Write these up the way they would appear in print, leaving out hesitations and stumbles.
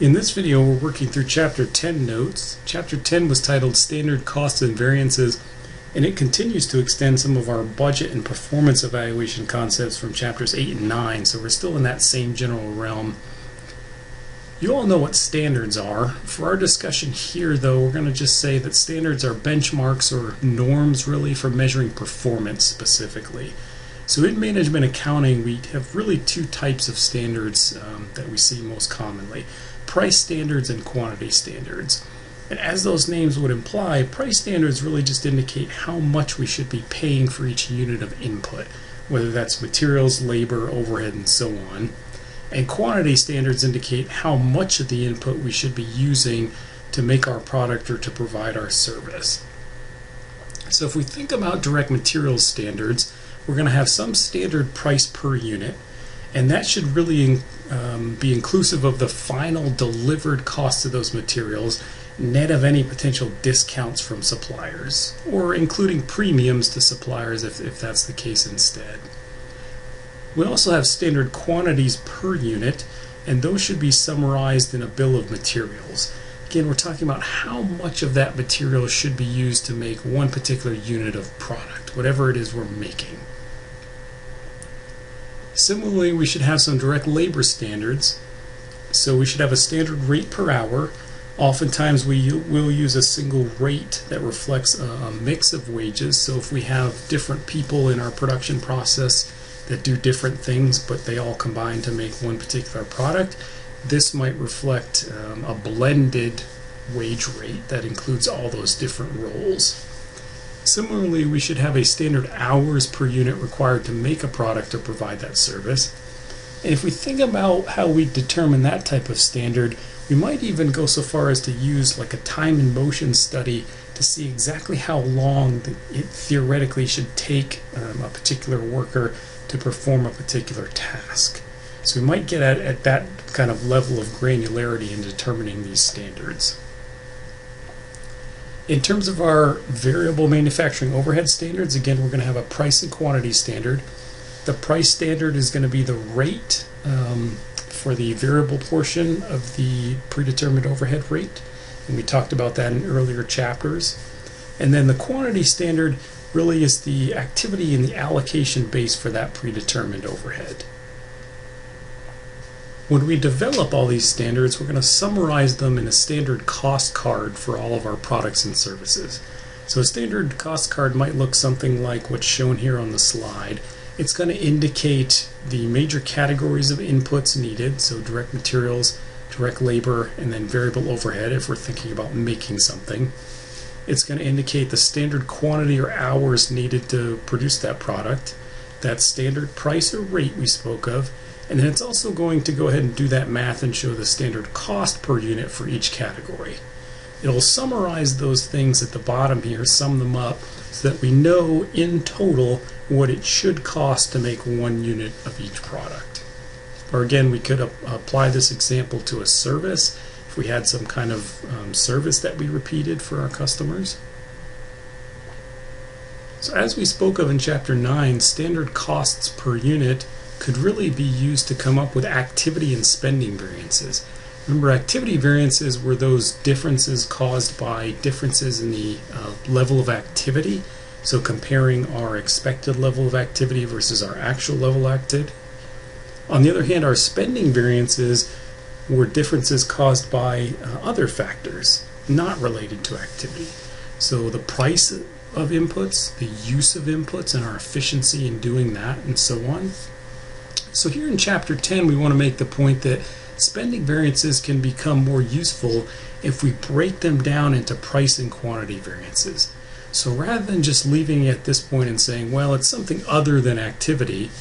In this video, we're working through Chapter 10 notes. Chapter 10 was titled Standard Costs and Variances, and it continues to extend some of our budget and performance evaluation concepts from Chapters 8 and 9, so we're still in that same general realm. You all know what standards are. For our discussion here, though, we're going to just say that standards are benchmarks or norms, really, for measuring performance specifically. So in management accounting, we have really two types of standards that we see most commonly: price standards and quantity standards. And as those names would imply, price standards really just indicate how much we should be paying for each unit of input, whether that's materials, labor, overhead, and so on. And quantity standards indicate how much of the input we should be using to make our product or to provide our service. So if we think about direct materials standards, we're going to have some standard price per unit, and that should really be inclusive of the final delivered cost of those materials, net of any potential discounts from suppliers, or including premiums to suppliers if that's the case instead. We also have standard quantities per unit, and those should be summarized in a bill of materials. Again, we're talking about how much of that material should be used to make one particular unit of product, whatever it is we're making. Similarly, we should have some direct labor standards. So we should have a standard rate per hour. Oftentimes we will use a single rate that reflects a mix of wages. So if we have different people in our production process that do different things, but they all combine to make one particular product, this might reflect a blended wage rate that includes all those different roles. Similarly, we should have a standard hours per unit required to make a product or provide that service. And if we think about how we determine that type of standard, we might even go so far as to use like a time and motion study to see exactly how long it theoretically should take a particular worker to perform a particular task. So we might get at that kind of level of granularity in determining these standards. In terms of our variable manufacturing overhead standards, again, we're going to have a price and quantity standard. The price standard is going to be the rate for the variable portion of the predetermined overhead rate, and we talked about that in earlier chapters. And then the quantity standard really is the activity and the allocation base for that predetermined overhead. When we develop all these standards, we're going to summarize them in a standard cost card for all of our products and services. So a standard cost card might look something like what's shown here on the slide. It's going to indicate the major categories of inputs needed, so direct materials, direct labor, and then variable overhead if we're thinking about making something. It's going to indicate the standard quantity or hours needed to produce that product, that standard price or rate we spoke of, and then it's also going to go ahead and do that math and show the standard cost per unit for each category. It'll summarize those things at the bottom here, sum them up, so that we know in total what it should cost to make one unit of each product. Or again, we could apply this example to a service if we had some kind of service that we repeated for our customers. So as we spoke of in Chapter 9, standard costs per unit could really be used to come up with activity and spending variances. Remember, activity variances were those differences caused by differences in the level of activity, so comparing our expected level of activity versus our actual level of activity. On the other hand, our spending variances were differences caused by other factors not related to activity. So the price of inputs, the use of inputs, and our efficiency in doing that, and so on. So here in Chapter 10, we want to make the point that spending variances can become more useful if we break them down into price and quantity variances. So rather than just leaving it at this point and saying, well, it's something other than activity,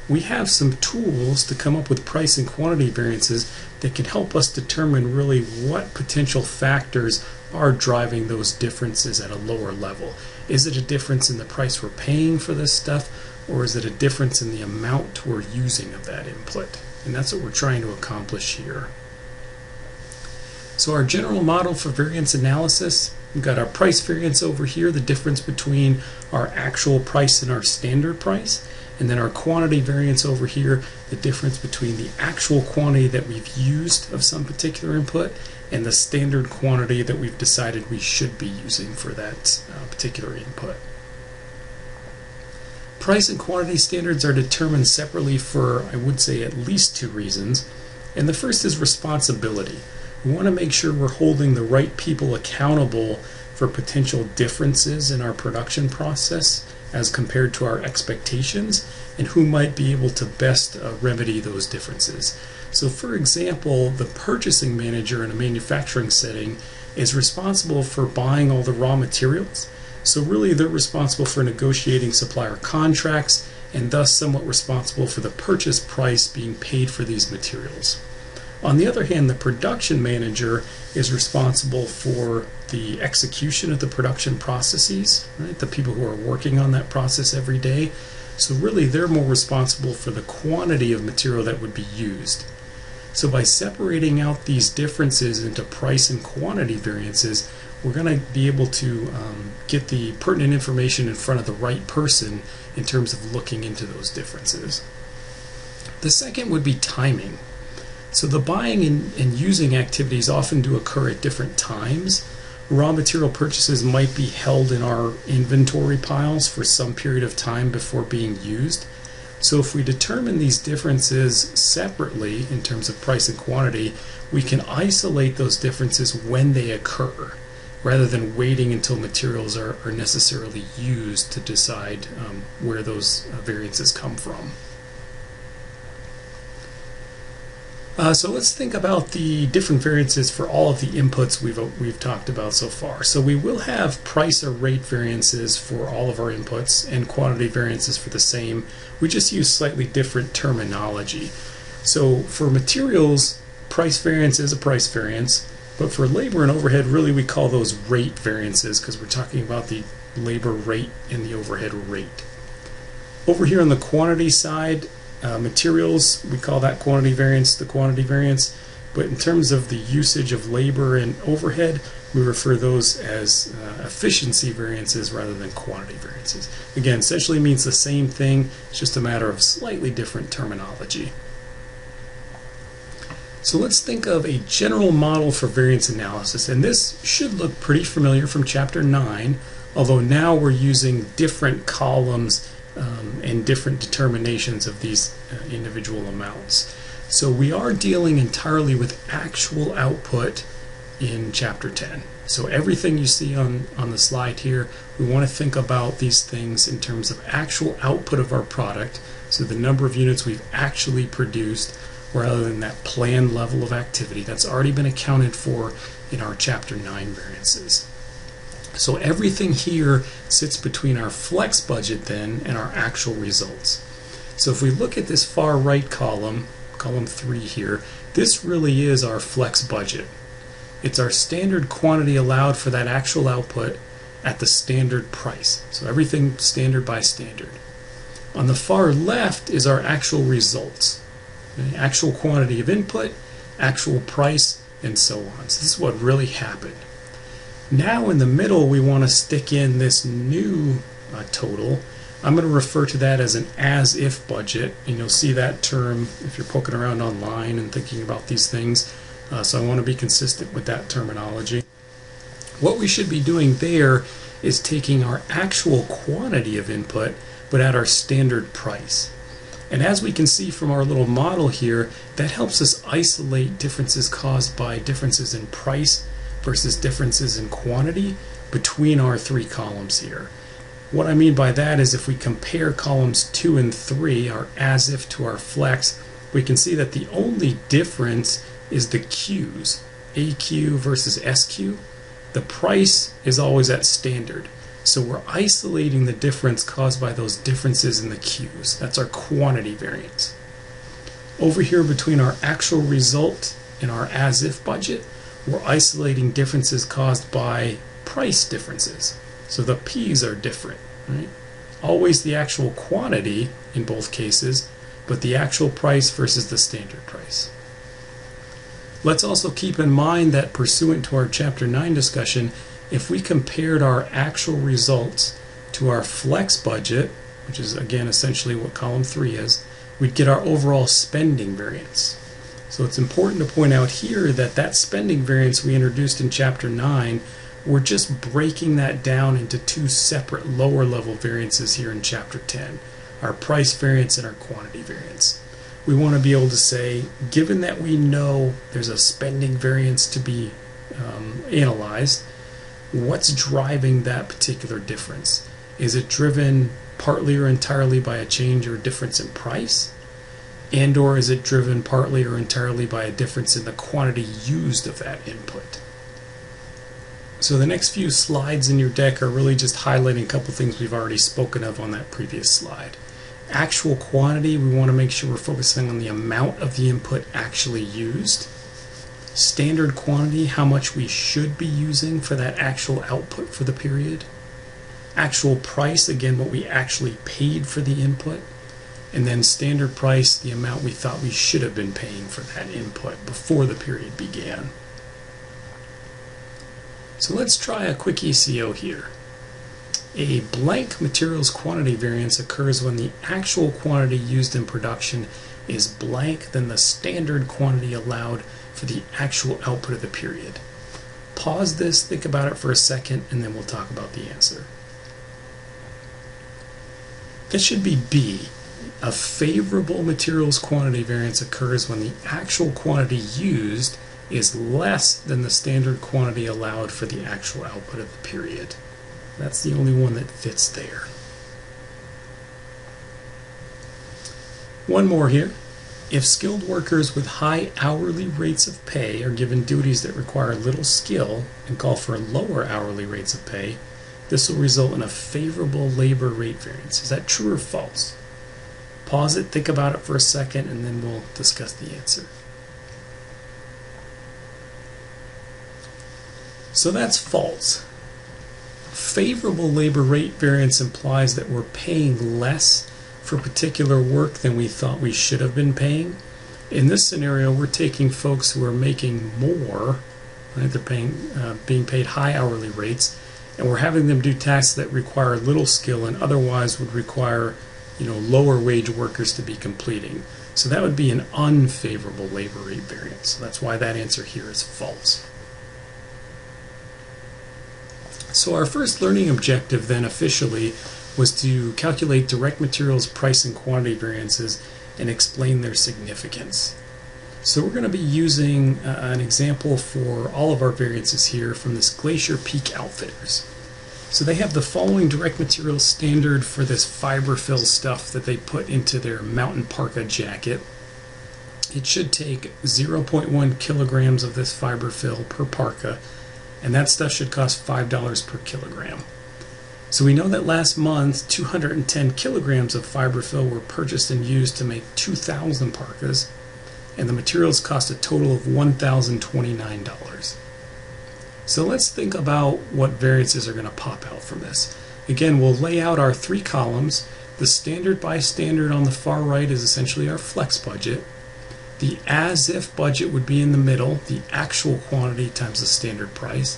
we have some tools to come up with price and quantity variances that can help us determine really what potential factors are driving those differences at a lower level. Is it a difference in the price we're paying for this stuff, or is it a difference in the amount we're using of that input? And that's what we're trying to accomplish here. So our general model for variance analysis, we've got our price variance over here, the difference between our actual price and our standard price. And then our quantity variance over here, the difference between the actual quantity that we've used of some particular input and the standard quantity that we've decided we should be using for that particular input. Price and quantity standards are determined separately for, I would say, at least two reasons. And the first is responsibility. We want to make sure we're holding the right people accountable for potential differences in our production process as compared to our expectations, and who might be able to best remedy those differences. So for example, the purchasing manager in a manufacturing setting is responsible for buying all the raw materials. So really they're responsible for negotiating supplier contracts and thus somewhat responsible for the purchase price being paid for these materials. On the other hand, the production manager is responsible for the execution of the production processes, right? The people who are working on that process every day. So really they're more responsible for the quantity of material that would be used. So by separating out these differences into price and quantity variances, we're going to be able to get the pertinent information in front of the right person in terms of looking into those differences. The second would be timing. So the buying and using activities often do occur at different times. Raw material purchases might be held in our inventory piles for some period of time before being used. So if we determine these differences separately in terms of price and quantity, we can isolate those differences when they occur, rather than waiting until materials are necessarily used to decide where those variances come from. So let's think about the different variances for all of the inputs we've talked about so far. So we will have price or rate variances for all of our inputs and quantity variances for the same. We just use slightly different terminology. So for materials, price variance is a price variance, but for labor and overhead, really we call those rate variances because we're talking about the labor rate and the overhead rate. Over here on the quantity side, materials, we call that quantity variance, the quantity variance, but in terms of the usage of labor and overhead, we refer those as efficiency variances rather than quantity variances. Again, essentially means the same thing, it's just a matter of slightly different terminology. So let's think of a general model for variance analysis, and this should look pretty familiar from Chapter 9, although now we're using different columns and different determinations of these individual amounts. So we are dealing entirely with actual output in Chapter 10. So everything you see on the slide here, we want to think about these things in terms of actual output of our product, so the number of units we've actually produced, rather than that planned level of activity that's already been accounted for in our Chapter 9 variances. So everything here sits between our flex budget then and our actual results. So if we look at this far right column, column 3 here, this really is our flex budget. It's our standard quantity allowed for that actual output at the standard price. So everything standard by standard. On the far left is our actual results. Okay? Actual quantity of input, actual price, and so on. So this is what really happened. Now in the middle we want to stick in this new total. I'm going to refer to that as an as-if budget, and you'll see that term if you're poking around online and thinking about these things. So I want to be consistent with that terminology. What we should be doing there is taking our actual quantity of input but at our standard price. And as we can see from our little model here, that helps us isolate differences caused by differences in price versus differences in quantity between our three columns here. What I mean by that is if we compare columns 2 and 3, our as-if to our flex, we can see that the only difference is the Q's, AQ versus SQ. The price is always at standard. So we're isolating the difference caused by those differences in the Q's. That's our quantity variance. Over here between our actual result and our as-if budget, we're isolating differences caused by price differences. So the P's are different, right? Always the actual quantity in both cases, but the actual price versus the standard price. Let's also keep in mind that pursuant to our Chapter 9 discussion, if we compared our actual results to our flex budget which is again essentially what column 3 is, we'd get our overall spending variance. So it's important to point out here that that spending variance we introduced in Chapter 9, we're just breaking that down into two separate lower level variances here in Chapter 10, our price variance and our quantity variance. We want to be able to say, given that we know there's a spending variance to be analyzed, what's driving that particular difference? Is it driven partly or entirely by a change or difference in price? And or is it driven partly or entirely by a difference in the quantity used of that input? So the next few slides in your deck are really just highlighting a couple things we've already spoken of on that previous slide. Actual quantity, we want to make sure we're focusing on the amount of the input actually used. Standard quantity, how much we should be using for that actual output for the period. Actual price, again, what we actually paid for the input. And then standard price, the amount we thought we should have been paying for that input before the period began. So let's try a quick ECO here. A blank materials quantity variance occurs when the actual quantity used in production is blank than the standard quantity allowed for the actual output of the period. Pause this, think about it for a second, and then we'll talk about the answer. This should be B. A favorable materials quantity variance occurs when the actual quantity used is less than the standard quantity allowed for the actual output of the period. That's the only one that fits there. One more here. If skilled workers with high hourly rates of pay are given duties that require little skill and call for lower hourly rates of pay, this will result in a favorable labor rate variance. Is that true or false? Pause it, think about it for a second, and then we'll discuss the answer. So that's false. Favorable labor rate variance implies that we're paying less for particular work than we thought we should have been paying. In this scenario, we're taking folks who are making more, right? They're being paid high hourly rates, and we're having them do tasks that require little skill and otherwise would require lower wage workers to be completing. So that would be an unfavorable labor rate variance. So that's why that answer here is false. So our first learning objective then officially was to calculate direct materials price and quantity variances and explain their significance. So we're going to be using an example for all of our variances here from this Glacier Peak Outfitters. So they have the following direct materials standard for this fiber fill stuff that they put into their mountain parka jacket. It should take 0.1 kilograms of this fiber fill per parka, and that stuff should cost $5 per kilogram. So we know that last month 210 kilograms of fiber fill were purchased and used to make 2,000 parkas, and the materials cost a total of $1,029. So let's think about what variances are going to pop out from this. Again, we'll lay out our three columns. The standard by standard on the far right is essentially our flex budget. The as-if budget would be in the middle, the actual quantity times the standard price.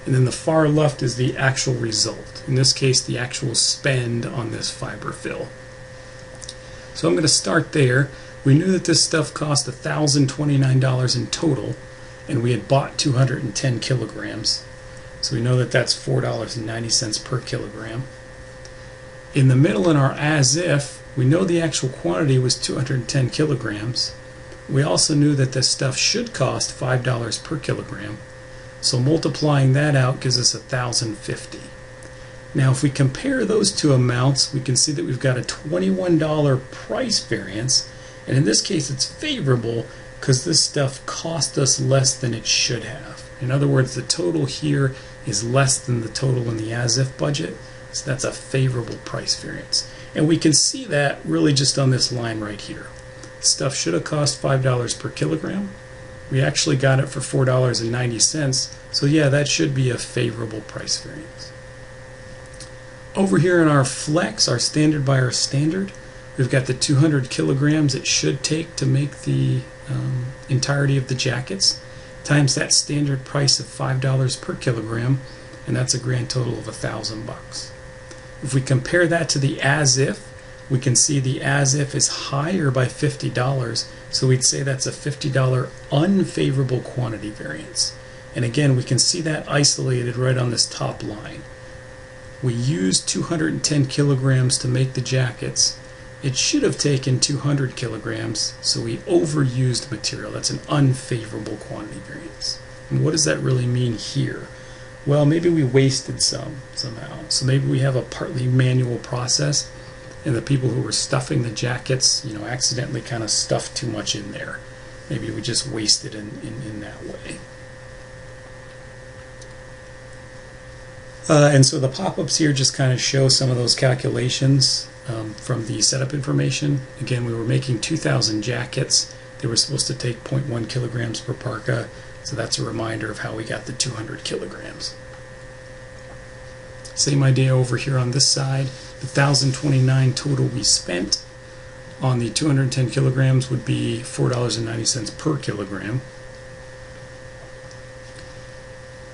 And then the far left is the actual result. In this case, the actual spend on this fiber fill. So I'm going to start there. We knew that this stuff cost $1,029 in total, and we had bought 210 kilograms. So we know that that's $4.90 per kilogram. In the middle in our as-if, we know the actual quantity was 210 kilograms. We also knew that this stuff should cost $5 per kilogram. So multiplying that out gives us $1,050. Now if we compare those two amounts, we can see that we've got a $21 price variance, and in this case it's favorable because this stuff cost us less than it should have. In other words, the total here is less than the total in the as-if budget, so that's a favorable price variance. And we can see that really just on this line right here. Stuff should have cost $5 per kilogram. We actually got it for $4.90, so yeah, that should be a favorable price variance. Over here in our flex, our standard by our standard, we've got the 200 kilograms it should take to make the entirety of the jackets, times that standard price of $5 per kilogram, and that's a grand total of $1,000. If we compare that to the as-if, we can see the as-if is higher by $50, so we'd say that's a $50 unfavorable quantity variance. And again, we can see that isolated right on this top line. We used 210 kilograms to make the jackets. It should have taken 200 kilograms, so we overused material. That's an unfavorable quantity variance. And what does that really mean here? Well, maybe we wasted somehow. So maybe we have a partly manual process, and the people who were stuffing the jackets, accidentally kind of stuffed too much in there. Maybe we just wasted in that way. And so the pop-ups here just kind of show some of those calculations from the setup information. Again, we were making 2,000 jackets. They were supposed to take 0.1 kilograms per parka, so that's a reminder of how we got the 200 kilograms. Same idea over here on this side. The 1,029 total we spent on the 210 kilograms would be $4.90 per kilogram.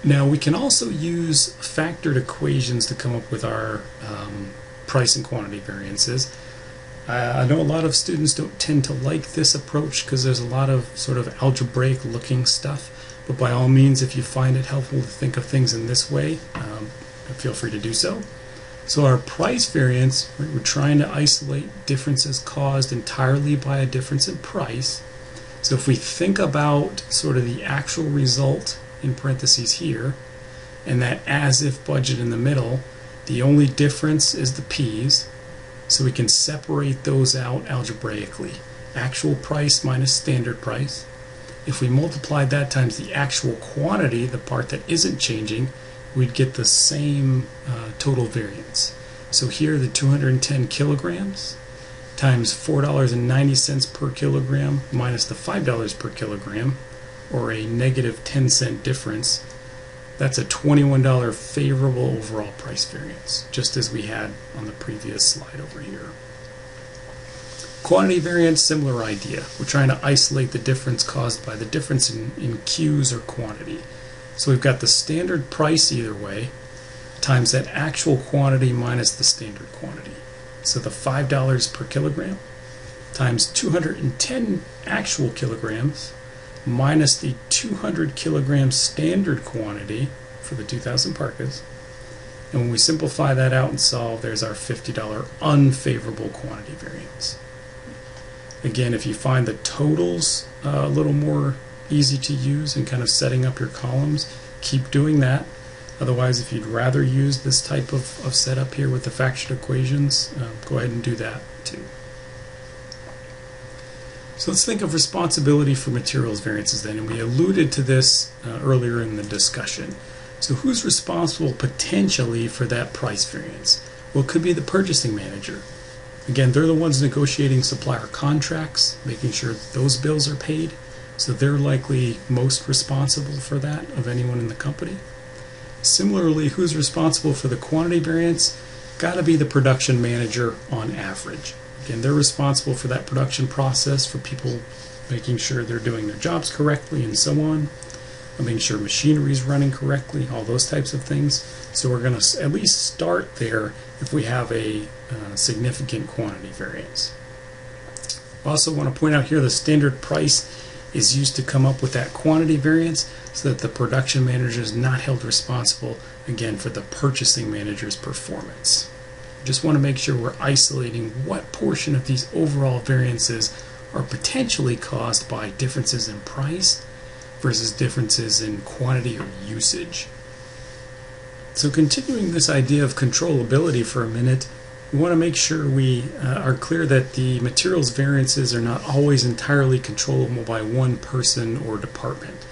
Now we can also use factored equations to come up with our price and quantity variances. I know a lot of students don't tend to like this approach because there's a lot of sort of algebraic looking stuff, but by all means, if you find it helpful to think of things in this way, feel free to do so. So our price variance, we're trying to isolate differences caused entirely by a difference in price. So if we think about sort of the actual result in parentheses here, and that as-if budget in the middle, the only difference is the p's, so we can separate those out algebraically. Actual price minus standard price. If we multiplied that times the actual quantity, the part that isn't changing, we'd get the same total variance. So here the 210 kilograms times $4.90 per kilogram minus the $5 per kilogram, or a negative 10-cent difference, that's a $21 favorable overall price variance, just as we had on the previous slide over here. Quantity variance, similar idea. We're trying to isolate the difference caused by the difference in Q's or quantity. So we've got the standard price either way, times that actual quantity minus the standard quantity. So the $5 per kilogram times 210 actual kilograms minus the 200 kilogram standard quantity for the 2,000 parkas. And when we simplify that out and solve, there's our $50 unfavorable quantity variance. Again, if you find the totals a little more easy to use and kind of setting up your columns, keep doing that. Otherwise, if you'd rather use this type of setup here with the factored equations, go ahead and do that too. So let's think of responsibility for materials variances then, and we alluded to this earlier in the discussion. So who's responsible potentially for that price variance? Well, it could be the purchasing manager. Again, they're the ones negotiating supplier contracts, making sure those bills are paid, so they're likely most responsible for that of anyone in the company. Similarly, who's responsible for the quantity variance? Got to be the production manager on average. Again, they're responsible for that production process, for people making sure they're doing their jobs correctly and so on, making sure machinery is running correctly, all those types of things. So we're going to at least start there if we have a significant quantity variance. I also want to point out here the standard price is used to come up with that quantity variance so that the production manager is not held responsible, again, for the purchasing manager's performance. Just want to make sure we're isolating what portion of these overall variances are potentially caused by differences in price versus differences in quantity or usage. So continuing this idea of controllability for a minute, we want to make sure we are clear that the materials variances are not always entirely controllable by one person or department.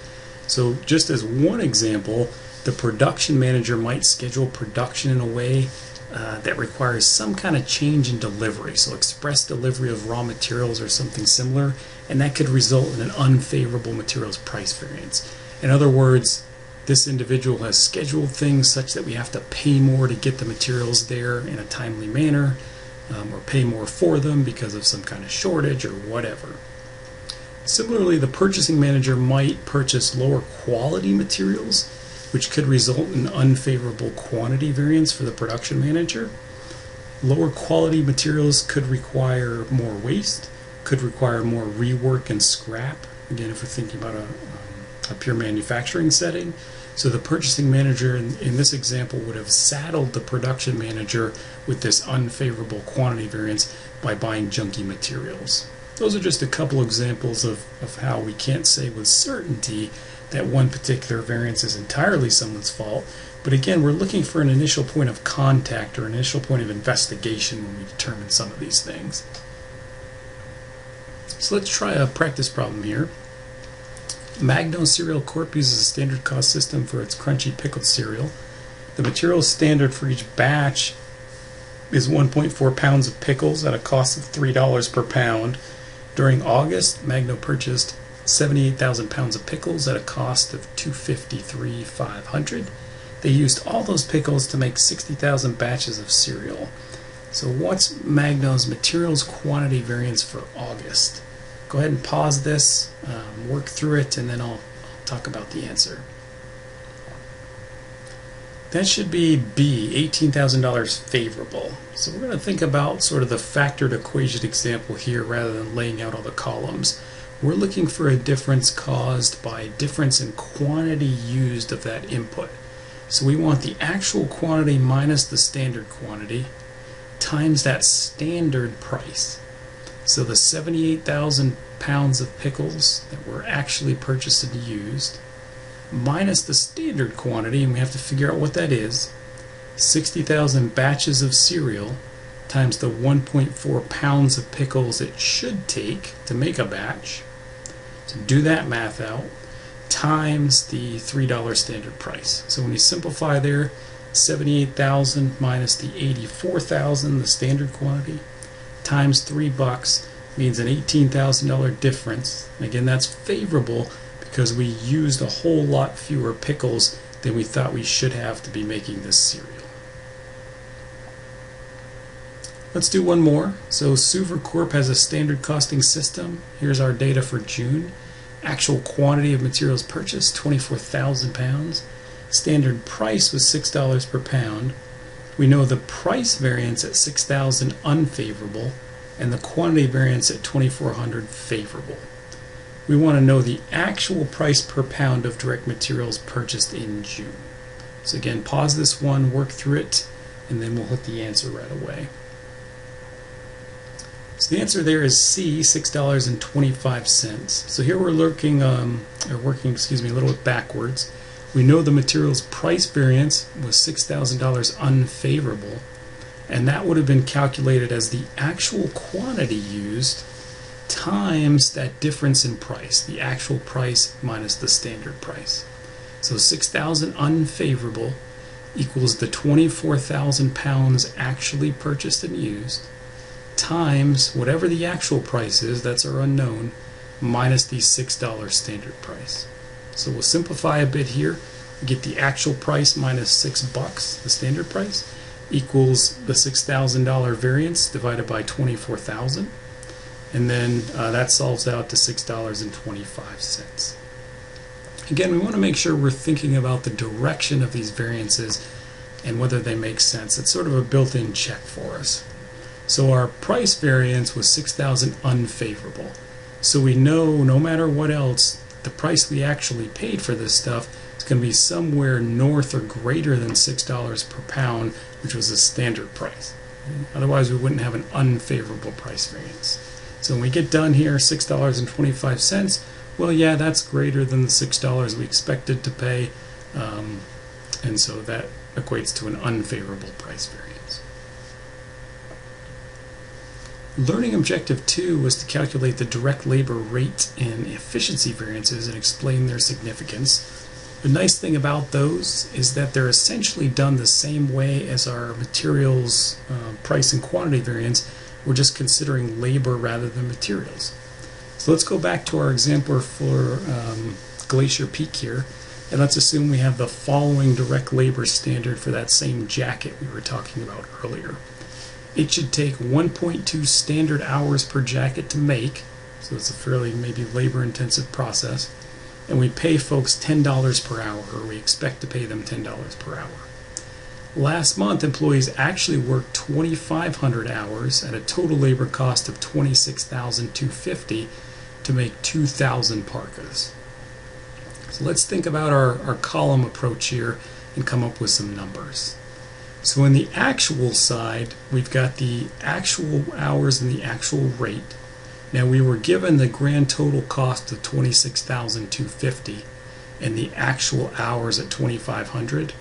So just as one example, the production manager might schedule production in a way that requires some kind of change in delivery, so express delivery of raw materials or something similar, and that could result in an unfavorable materials price variance. In other words, this individual has scheduled things such that we have to pay more to get the materials there in a timely manner, or pay more for them because of some kind of shortage or whatever. Similarly, the purchasing manager might purchase lower quality materials, which could result in unfavorable quantity variance for the production manager. Lower quality materials could require more waste, could require more rework and scrap. Again, if we're thinking about a pure manufacturing setting. So the purchasing manager in this example would have saddled the production manager with this unfavorable quantity variance by buying junky materials. Those are just a couple examples of how we can't say with certainty that one particular variance is entirely someone's fault. But again, we're looking for an initial point of contact or an initial point of investigation when we determine some of these things. So let's try a practice problem here. Magno Cereal Corp uses a standard cost system for its crunchy pickled cereal. The material standard for each batch is 1.4 pounds of pickles at a cost of $3 per pound. During August, Magno purchased 78,000 pounds of pickles at a cost of $253,500. They used all those pickles to make 60,000 batches of cereal. So what's Magno's materials quantity variance for August? Go ahead and pause this, work through it, and then I'll talk about the answer. That should be B, $18,000 favorable. So we're going to think about sort of the factored equation example here rather than laying out all the columns. We're looking for a difference caused by a difference in quantity used of that input. So we want the actual quantity minus the standard quantity times that standard price. So the 78,000 pounds of pickles that were actually purchased and used minus the standard quantity, and we have to figure out what that is, 60,000 batches of cereal times the 1.4 pounds of pickles it should take to make a batch. So do that math out, times the $3 standard price. So when you simplify there, 78,000 minus the 84,000, the standard quantity, times $3 means an $18,000 difference. And again, that's favorable because we used a whole lot fewer pickles than we thought we should have to be making this cereal. Let's do one more. So Suver Corp has a standard costing system. Here's our data for June. Actual quantity of materials purchased, 24,000 pounds. Standard price was $6 per pound. We know the price variance at 6,000 unfavorable and the quantity variance at 2,400 favorable. We want to know the actual price per pound of direct materials purchased in June. So again, pause this one, work through it, and then we'll hit the answer right away. So the answer there is C, $6.25. So here we're working a little bit backwards. We know the material's price variance was $6,000 unfavorable, and that would have been calculated as the actual quantity used times that difference in price, the actual price minus the standard price. So 6,000 unfavorable equals the 24,000 pounds actually purchased and used times whatever the actual price is, that's our unknown, minus the $6 standard price. So we'll simplify a bit here. We get the actual price minus $6, the standard price, equals the $6,000 variance divided by 24,000. And then that solves out to $6.25. Again, we want to make sure we're thinking about the direction of these variances and whether they make sense. It's sort of a built-in check for us. So our price variance was 6,000 unfavorable. So we know no matter what else, the price we actually paid for this stuff is going to be somewhere north or greater than $6 per pound, which was the standard price. Otherwise, we wouldn't have an unfavorable price variance. So when we get done here, $6.25, well, yeah, that's greater than the $6 we expected to pay, and so that equates to an unfavorable price variance. Learning objective 2 was to calculate the direct labor rate and efficiency variances and explain their significance. The nice thing about those is that they're essentially done the same way as our materials price and quantity variance. We're just considering labor rather than materials. So let's go back to our example for Glacier Peak here, and let's assume we have the following direct labor standard for that same jacket we were talking about earlier. It should take 1.2 standard hours per jacket to make, so it's a fairly maybe labor-intensive process, and we pay folks $10 per hour, or we expect to pay them $10 per hour. Last month, employees actually worked 2,500 hours at a total labor cost of $26,250 to make 2,000 parkas. So let's think about our column approach here and come up with some numbers. So in the actual side, we've got the actual hours and the actual rate. Now we were given the grand total cost of $26,250 and the actual hours at 2,500.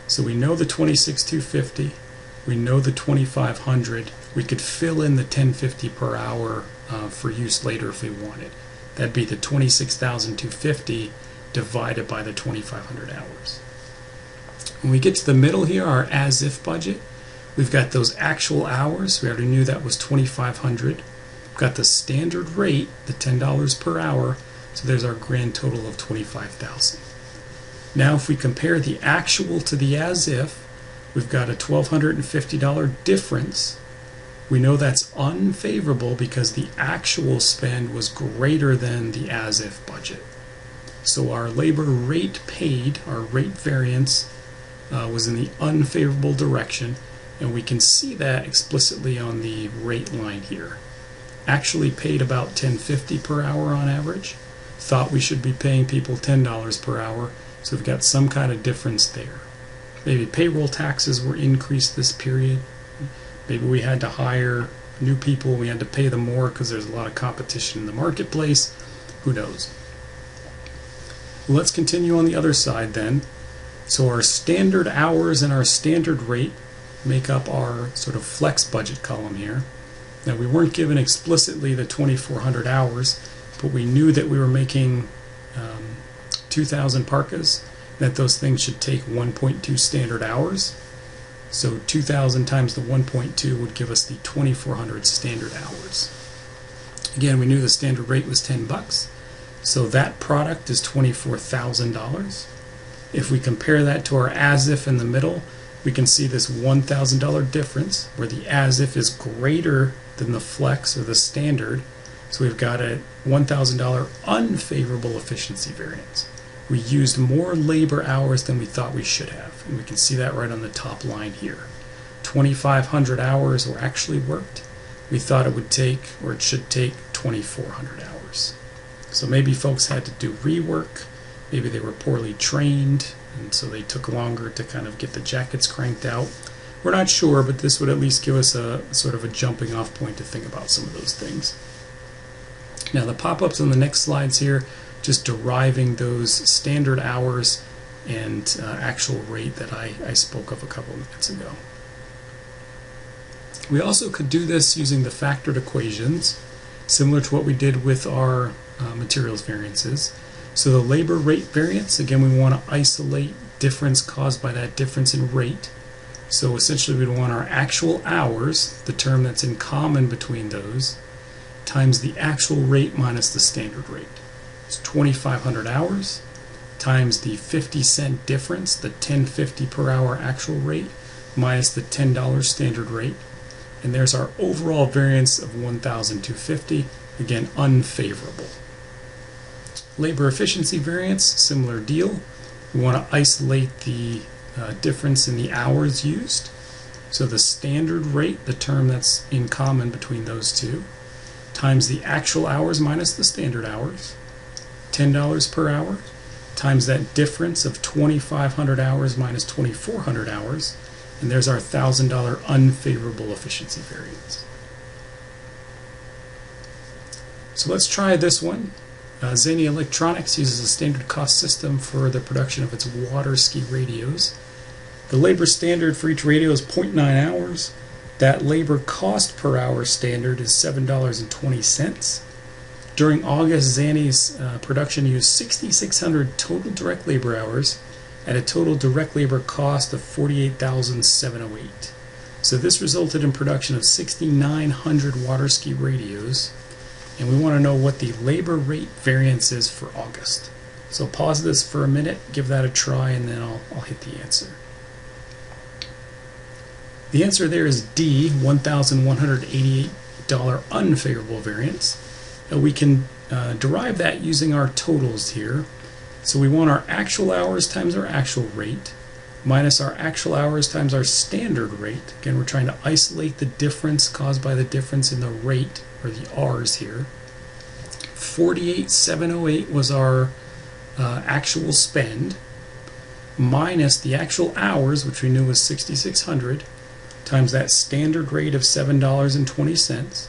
So we know the $26,250, we know the 2,500. We could fill in the $10.50 per hour for use later if we wanted. That'd be the $26,250 divided by the 2,500 hours. When we get to the middle here, our as-if budget, we've got those actual hours. We already knew that was 2,500. We've got the standard rate, the $10 per hour, so there's our grand total of 25,000. Now if we compare the actual to the as-if, we've got a $1,250 difference. We know that's unfavorable because the actual spend was greater than the as-if budget. So our labor rate paid, our rate variance, was in the unfavorable direction, and we can see that explicitly on the rate line here. Actually paid about $10.50 per hour on average. Thought we should be paying people $10 per hour, so we've got some kind of difference there. Maybe payroll taxes were increased this period. Maybe we had to hire new people, we had to pay them more because there's a lot of competition in the marketplace. Who knows? Let's continue on the other side then. So our standard hours and our standard rate make up our sort of flex budget column here. Now we weren't given explicitly the 2,400 hours, but we knew that we were making 2,000 parkas, that those things should take 1.2 standard hours. So 2,000 times the 1.2 would give us the 2,400 standard hours. Again, we knew the standard rate was $10, so that product is $24,000. If we compare that to our as-if in the middle, we can see this $1,000 difference where the as-if is greater than the flex or the standard. So we've got a $1,000 unfavorable efficiency variance. We used more labor hours than we thought we should have, and we can see that right on the top line here. 2,500 hours were actually worked. We thought it would take, or it should take, 2,400 hours. So maybe folks had to do rework, maybe they were poorly trained, and so they took longer to kind of get the jackets cranked out. We're not sure, but this would at least give us a sort of a jumping off point to think about some of those things. Now the pop-ups on the next slides here, just deriving those standard hours and actual rate that I spoke of a couple of minutes ago. We also could do this using the factored equations, similar to what we did with our materials variances. So the labor rate variance, again, we want to isolate difference caused by that difference in rate. So essentially we'd want our actual hours, the term that's in common between those, times the actual rate minus the standard rate. It's 2,500 hours times the 50-cent difference, the $10.50 per hour actual rate, minus the $10 standard rate. And there's our overall variance of $1,250, again, unfavorable. Labor efficiency variance, similar deal. We want to isolate the difference in the hours used. So the standard rate, the term that's in common between those two, times the actual hours minus the standard hours, $10 per hour, times that difference of 2,500 hours minus 2,400 hours, and there's our $1,000 unfavorable efficiency variance. So let's try this one. Zany Electronics uses a standard cost system for the production of its water ski radios. The labor standard for each radio is 0.9 hours. That labor cost per hour standard is $7.20. During August, Zany's production used 6,600 total direct labor hours at a total direct labor cost of $48,708. So this resulted in production of 6,900 water ski radios, and we want to know what the labor rate variance is for August. So pause this for a minute, give that a try, and then I'll hit the answer. The answer there is D, $1,188 unfavorable variance. We can derive that using our totals here. So we want our actual hours times our actual rate minus our actual hours times our standard rate. Again, we're trying to isolate the difference caused by the difference in the rate, or the R's here. 48,708 was our actual spend, minus the actual hours, which we knew was 6,600, times that standard rate of $7.20.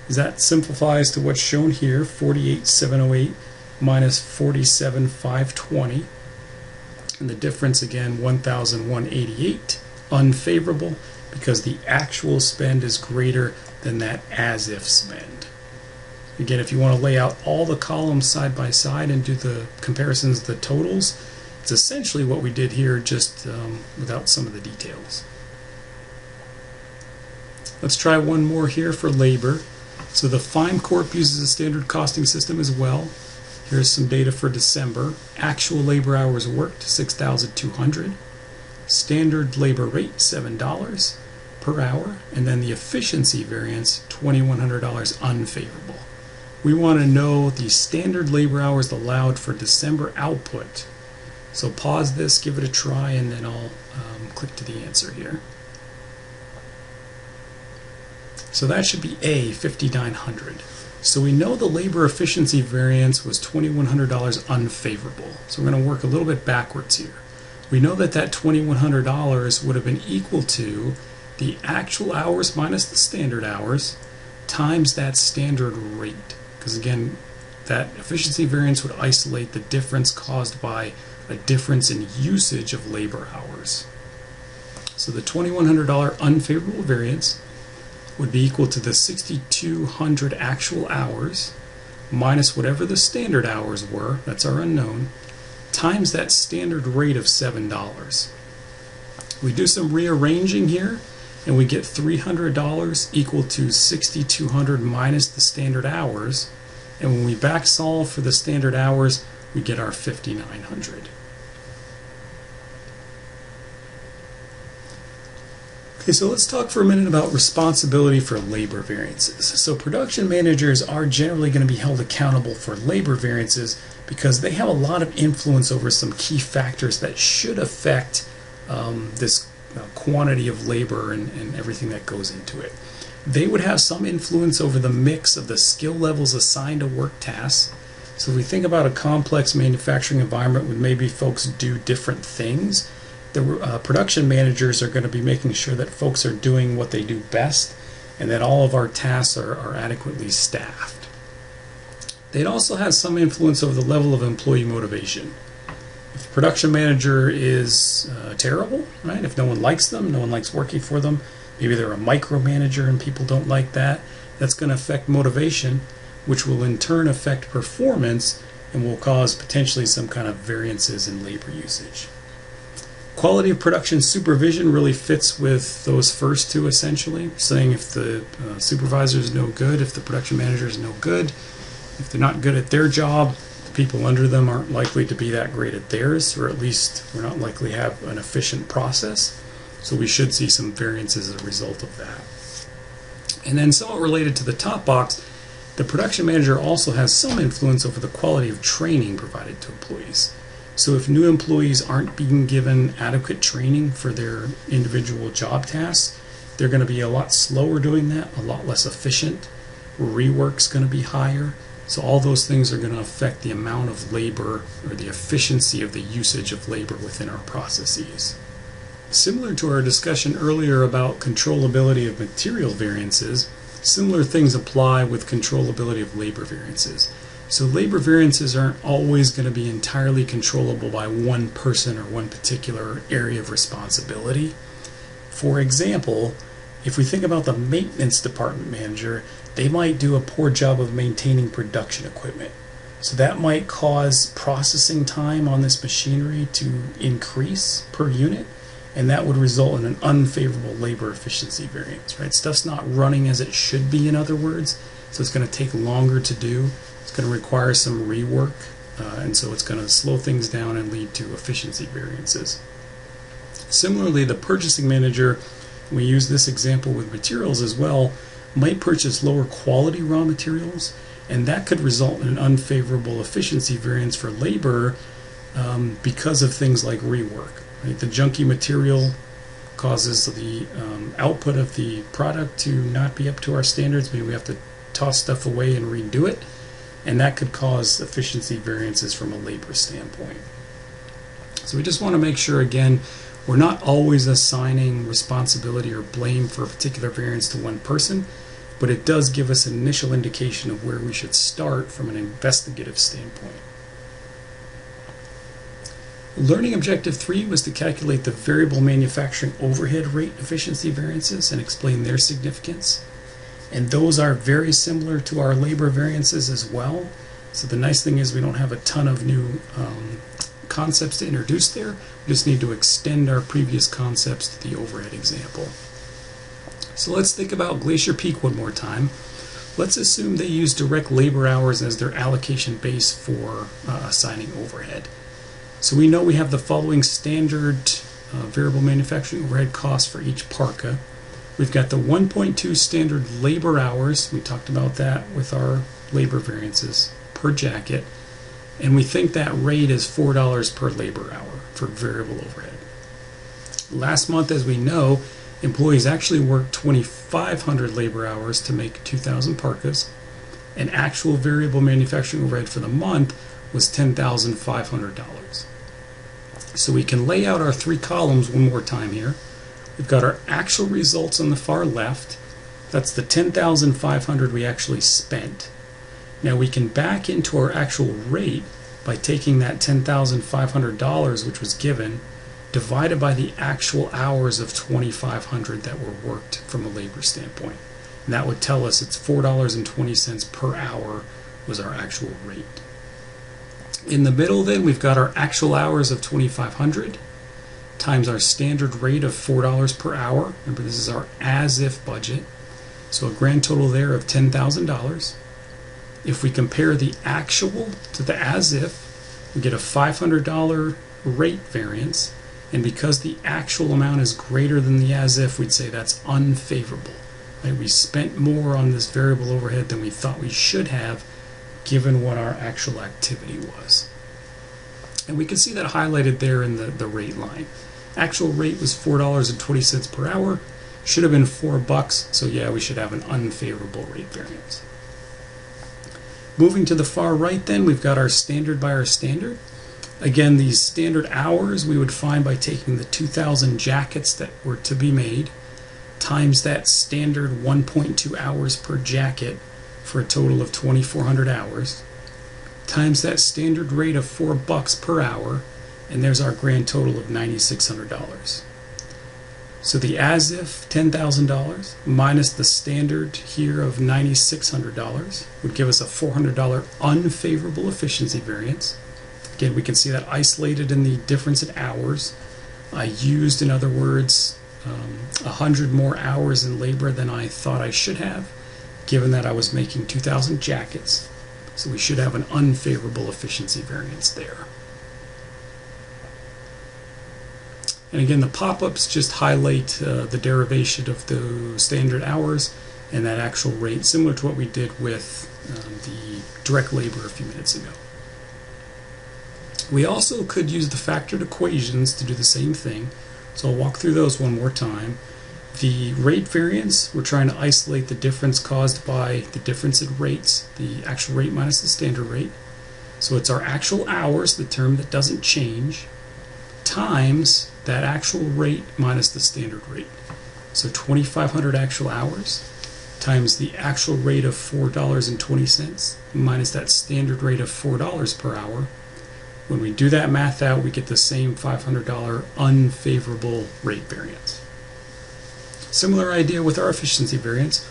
That simplifies to what's shown here, 48,708 minus 47,520. And the difference again, 1,188, unfavorable, because the actual spend is greater than that as-if spend. Again, if you want to lay out all the columns side by side and do the comparisons, the totals, it's essentially what we did here, just without some of the details. Let's try one more here for labor. So the FIME Corp uses a standard costing system as well. Here's some data for December. Actual labor hours worked, 6,200. Standard labor rate, $7 per hour. And then the efficiency variance, $2,100 unfavorable. We want to know the standard labor hours allowed for December output. So pause this, give it a try, and then I'll click to the answer here. So that should be A, 5,900. So we know the labor efficiency variance was $2,100 unfavorable. So we're going to work a little bit backwards here. We know that that $2,100 would have been equal to the actual hours minus the standard hours times that standard rate. Because again, that efficiency variance would isolate the difference caused by a difference in usage of labor hours. So the $2,100 unfavorable variance would be equal to the 6,200 actual hours minus whatever the standard hours were, that's our unknown, times that standard rate of $7. We do some rearranging here and we get $300 equal to 6,200 minus the standard hours, and when we back solve for the standard hours we get our 5,900. Okay, so let's talk for a minute about responsibility for labor variances. So production managers are generally going to be held accountable for labor variances because they have a lot of influence over some key factors that should affect this quantity of labor and everything that goes into it. They would have some influence over the mix of the skill levels assigned to work tasks. So if we think about a complex manufacturing environment where maybe folks do different things, the production managers are going to be making sure that folks are doing what they do best and that all of our tasks are adequately staffed. They'd also have some influence over the level of employee motivation. If the production manager is terrible, right? If no one likes them, no one likes working for them, maybe they're a micromanager and people don't like that, that's going to affect motivation, which will in turn affect performance and will cause potentially some kind of variances in labor usage. Quality of production supervision really fits with those first two, essentially, saying if the supervisor is no good, if the production manager is no good, if they're not good at their job, the people under them aren't likely to be that great at theirs, or at least we're not likely to have an efficient process. So we should see some variances as a result of that. And then somewhat related to the top box, the production manager also has some influence over the quality of training provided to employees. So if new employees aren't being given adequate training for their individual job tasks, they're going to be a lot slower doing that, a lot less efficient. Rework's going to be higher. So all those things are going to affect the amount of labor or the efficiency of the usage of labor within our processes. Similar to our discussion earlier about controllability of material variances, similar things apply with controllability of labor variances. So labor variances aren't always going to be entirely controllable by one person or one particular area of responsibility. For example, if we think about the maintenance department manager, they might do a poor job of maintaining production equipment. So that might cause processing time on this machinery to increase per unit, and that would result in an unfavorable labor efficiency variance, right? Stuff's not running as it should be, in other words, so it's going to take longer to do. It's going to require some rework, and so it's going to slow things down and lead to efficiency variances. Similarly, the purchasing manager, we use this example with materials as well, might purchase lower quality raw materials, and that could result in an unfavorable efficiency variance for labor because of things like rework. Right? The junky material causes the output of the product to not be up to our standards. Maybe we have to toss stuff away and redo it, and that could cause efficiency variances from a labor standpoint. So we just want to make sure, again, we're not always assigning responsibility or blame for a particular variance to one person, but it does give us an initial indication of where we should start from an investigative standpoint. Learning objective 3 was to calculate the variable manufacturing overhead rate efficiency variances and explain their significance. And those are very similar to our labor variances as well. So the nice thing is we don't have a ton of new concepts to introduce there. We just need to extend our previous concepts to the overhead example. So let's think about Glacier Peak one more time. Let's assume they use direct labor hours as their allocation base for assigning overhead. So we know we have the following standard variable manufacturing overhead costs for each parka. We've got the 1.2 standard labor hours. We talked about that with our labor variances per jacket. And we think that rate is $4 per labor hour for variable overhead. Last month, as we know, employees actually worked 2,500 labor hours to make 2,000 parkas, and actual variable manufacturing overhead for the month was $10,500. So we can lay out our three columns one more time here. We've got our actual results on the far left. That's the $10,500 we actually spent. Now we can back into our actual rate by taking that $10,500 which was given, divided by the actual hours of 2,500 that were worked from a labor standpoint. And that would tell us it's $4.20 per hour was our actual rate. In the middle then, we've got our actual hours of 2,500 times our standard rate of $4 per hour. Remember, this is our as-if budget. So a grand total there of $10,000. If we compare the actual to the as-if, we get a $500 rate variance. And because the actual amount is greater than the as-if, we'd say that's unfavorable. Right? We spent more on this variable overhead than we thought we should have, given what our actual activity was. And we can see that highlighted there in the rate line. Actual rate was $4.20 per hour. Should have been $4, so yeah, we should have an unfavorable rate variance. Moving to the far right then, we've got our standard by our standard. Again, these standard hours we would find by taking the 2,000 jackets that were to be made times that standard 1.2 hours per jacket for a total of 2,400 hours, times that standard rate of $4 per hour, and there's our grand total of $9,600. So the as-if, $10,000, minus the standard here of $9,600 would give us a $400 unfavorable efficiency variance. Again, we can see that isolated in the difference in hours. I used, in other words, 100 more hours in labor than I thought I should have, given that I was making 2,000 jackets. So we should have an unfavorable efficiency variance there. And again, the pop-ups just highlight the derivation of the standard hours and that actual rate, similar to what we did with the direct labor a few minutes ago. We also could use the factored equations to do the same thing. So I'll walk through those one more time. The rate variance, we're trying to isolate the difference caused by the difference in rates, the actual rate minus the standard rate. So it's our actual hours, the term that doesn't change, times that actual rate minus the standard rate. So 2,500 actual hours times the actual rate of $4.20 minus that standard rate of $4 per hour. When we do that math out, we get the same $500 unfavorable rate variance. Similar idea with our efficiency variance,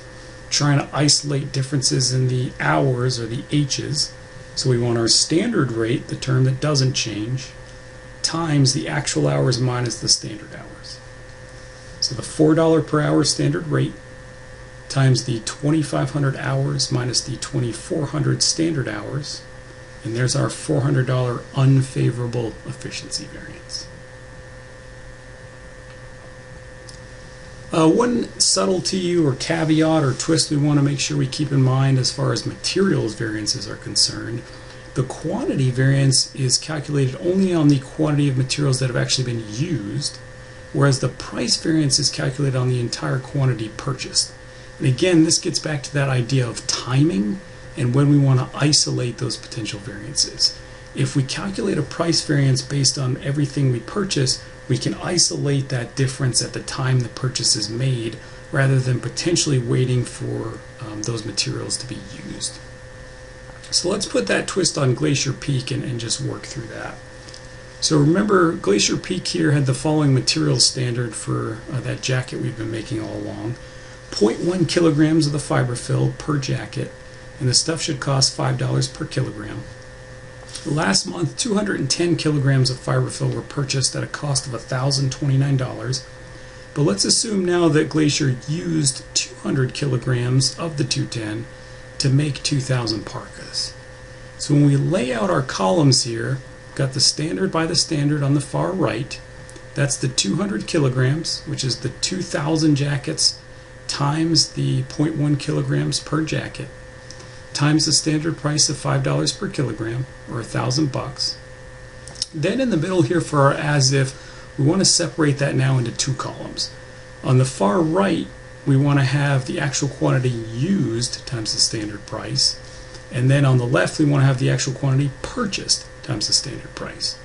trying to isolate differences in the hours or the H's. So we want our standard rate, the term that doesn't change, times the actual hours minus the standard hours. So the $4 per hour standard rate times the 2,500 hours minus the 2,400 standard hours, and there's our $400 unfavorable efficiency variance. One subtlety or caveat or twist we want to make sure we keep in mind as far as materials variances are concerned. The quantity variance is calculated only on the quantity of materials that have actually been used, whereas the price variance is calculated on the entire quantity purchased. And again, this gets back to that idea of timing and when we want to isolate those potential variances. If we calculate a price variance based on everything we purchase, we can isolate that difference at the time the purchase is made rather than potentially waiting for those materials to be used. So let's put that twist on Glacier Peak and just work through that. So remember, Glacier Peak here had the following material standard for that jacket we've been making all along. 0.1 kilograms of the fiber fill per jacket, and the stuff should cost $5 per kilogram. Last month, 210 kilograms of fiber fill were purchased at a cost of $1,029. But let's assume now that Glacier used 200 kilograms of the 210 to make 2,000 parkas. So when we lay out our columns here, got the standard by the standard on the far right. That's the 200 kilograms, which is the 2,000 jackets times the 0.1 kilograms per jacket, times the standard price of $5 per kilogram, or $1,000. Then in the middle here for our as if, we want to separate that now into two columns. On the far right, we want to have the actual quantity used times the standard price, and then on the left we want to have the actual quantity purchased times the standard price.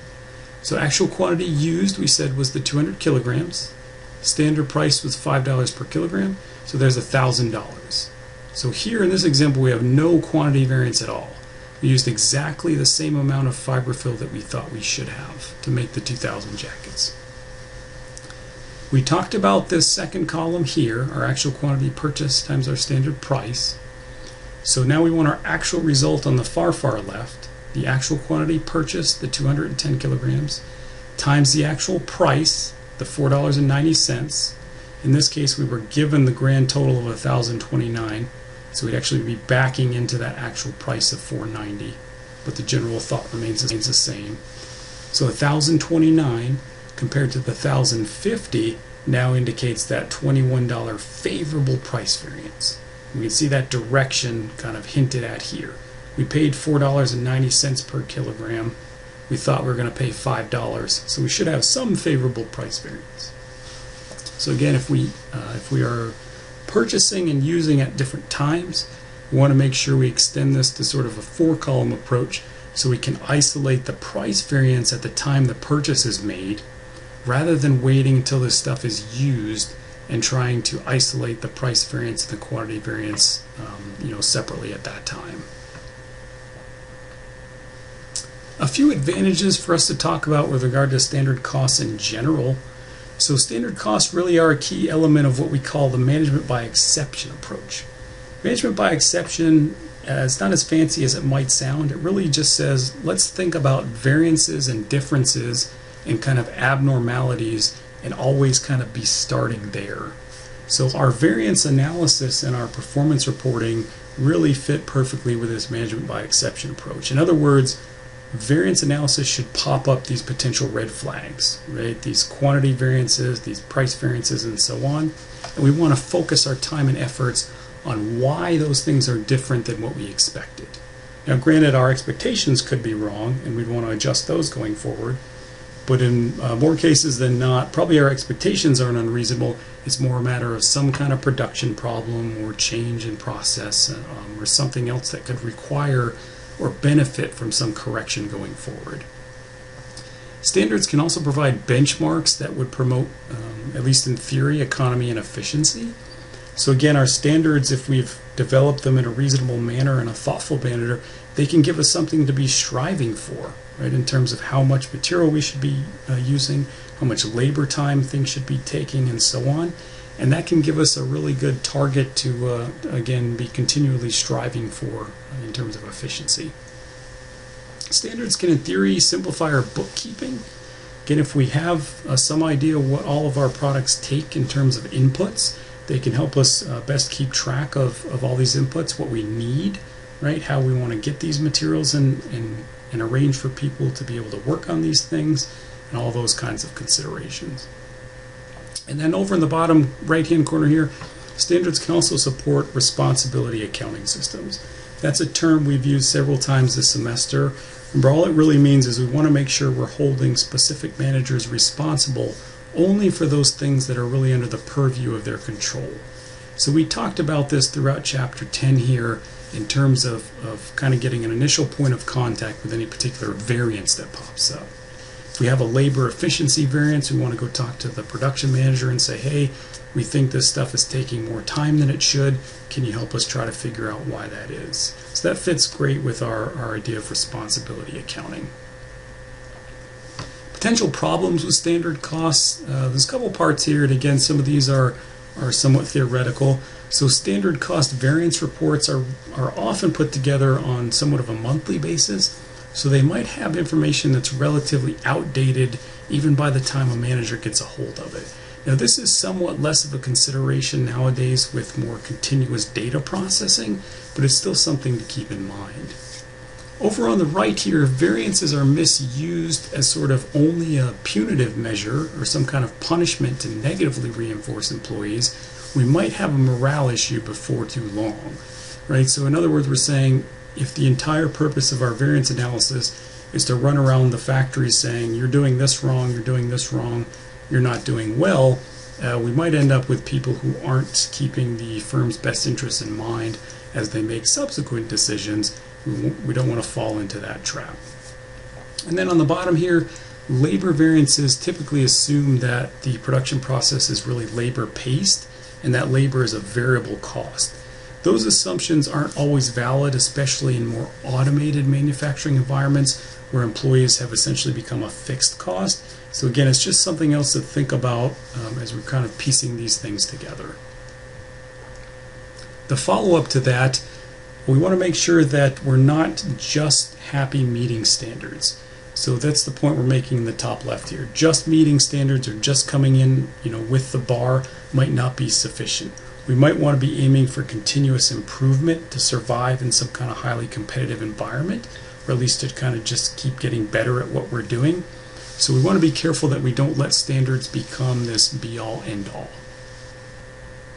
So actual quantity used, we said, was the 200 kilograms. Standard price was $5 per kilogram, so there's $1,000. So here in this example we have no quantity variance at all. We used exactly the same amount of fiber fill that we thought we should have to make the 2,000 jackets. We talked about this second column here, our actual quantity purchased times our standard price. So now we want our actual result on the far left, the actual quantity purchased, the 210 kilograms, times the actual price, the $4.90. In this case we were given the grand total of $1,029, so we'd actually be backing into that actual price of $490, but the general thought remains the same. So $1,029 compared to the $1,050 now indicates that $21 favorable price variance. We can see that direction kind of hinted at here. We paid $4.90 per kilogram. We thought we were going to pay $5, so we should have some favorable price variance. So again, if we are purchasing and using at different times, we want to make sure we extend this to sort of a four-column approach so we can isolate the price variance at the time the purchase is made, rather than waiting until this stuff is used and trying to isolate the price variance and the quantity variance separately at that time. A few advantages for us to talk about with regard to standard costs in general. So standard costs really are a key element of what we call the management by exception approach. Management by exception is not as fancy as it might sound. It really just says, let's think about variances and differences and kind of abnormalities and always kind of be starting there. So our variance analysis and our performance reporting really fit perfectly with this management by exception approach. In other words, variance analysis should pop up these potential red flags, right? These quantity variances, these price variances, and so on. And we want to focus our time and efforts on why those things are different than what we expected. Now, granted, our expectations could be wrong, and we'd want to adjust those going forward. But in more cases than not, probably our expectations aren't unreasonable. It's more a matter of some kind of production problem or change in process or something else that could require or benefit from some correction going forward. Standards can also provide benchmarks that would promote, at least in theory, economy and efficiency. So again, our standards, if we've developed them in a reasonable manner and a thoughtful manner, they can give us something to be striving for, right, in terms of how much material we should be using, how much labor time things should be taking, and so on. And that can give us a really good target to, again, be continually striving for in terms of efficiency. Standards can, in theory, simplify our bookkeeping. Again, if we have some idea what all of our products take in terms of inputs, they can help us best keep track of all these inputs, what we need, right, how we want to get these materials and arrange for people to be able to work on these things, and all those kinds of considerations. And then over in the bottom right-hand corner here, standards can also support responsibility accounting systems. That's a term we've used several times this semester. Remember, all it really means is we want to make sure we're holding specific managers responsible only for those things that are really under the purview of their control. So we talked about this throughout Chapter 10 here in terms of kind of getting an initial point of contact with any particular variance that pops up. If we have a labor efficiency variance, we want to go talk to the production manager and say, hey, we think this stuff is taking more time than it should. Can you help us try to figure out why that is? So that fits great with our idea of responsibility accounting. Potential problems with standard costs. There's a couple parts here, and again, some of these are somewhat theoretical. So standard cost variance reports are often put together on somewhat of a monthly basis. So they might have information that's relatively outdated even by the time a manager gets a hold of it. Now, this is somewhat less of a consideration nowadays with more continuous data processing, but it's still something to keep in mind. Over on the right here, variances are misused as sort of only a punitive measure or some kind of punishment to negatively reinforce employees. We might have a morale issue before too long, right? So in other words, we're saying if the entire purpose of our variance analysis is to run around the factory saying you're doing this wrong, you're doing this wrong, you're not doing well, we might end up with people who aren't keeping the firm's best interests in mind as they make subsequent decisions. We don't want to fall into that trap. And then on the bottom here, labor variances typically assume that the production process is really labor-paced and that labor is a variable cost. Those assumptions aren't always valid, especially in more automated manufacturing environments where employees have essentially become a fixed cost. So again, it's just something else to think about as we're kind of piecing these things together. The follow-up to that, we want to make sure that we're not just happy meeting standards. So that's the point we're making in the top left here. Just meeting standards or just coming in, with the bar might not be sufficient. We might want to be aiming for continuous improvement to survive in some kind of highly competitive environment, or at least to kind of just keep getting better at what we're doing. So we want to be careful that we don't let standards become this be-all, end-all.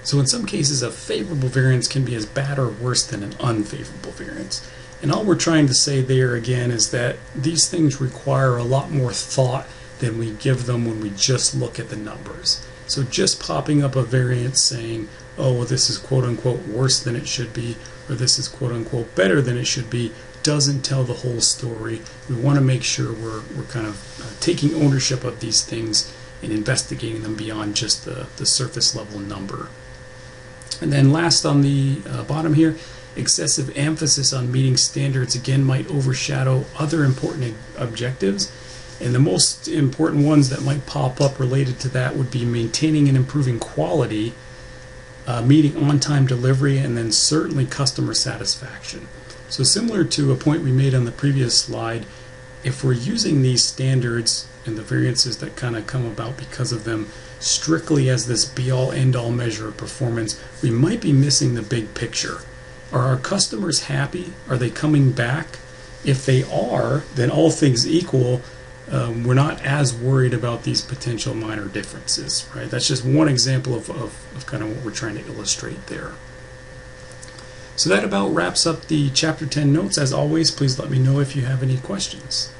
So in some cases, a favorable variance can be as bad or worse than an unfavorable variance. And all we're trying to say there again is that these things require a lot more thought than we give them when we just look at the numbers. So just popping up a variance saying, oh, well, this is quote-unquote worse than it should be, or this is quote-unquote better than it should be, doesn't tell the whole story. We want to make sure we're kind of taking ownership of these things and investigating them beyond just the surface level number. And then last on the bottom here, excessive emphasis on meeting standards again might overshadow other important objectives. And the most important ones that might pop up related to that would be maintaining and improving quality, meeting on-time delivery, and then certainly customer satisfaction. So similar to a point we made on the previous slide, if we're using these standards and the variances that kind of come about because of them strictly as this be-all, end-all measure of performance, we might be missing the big picture. Are our customers happy? Are they coming back? If they are, then all things equal, we're not as worried about these potential minor differences, right? That's just one example of kind of what we're trying to illustrate there. So that about wraps up the Chapter 10 notes. As always, please let me know if you have any questions.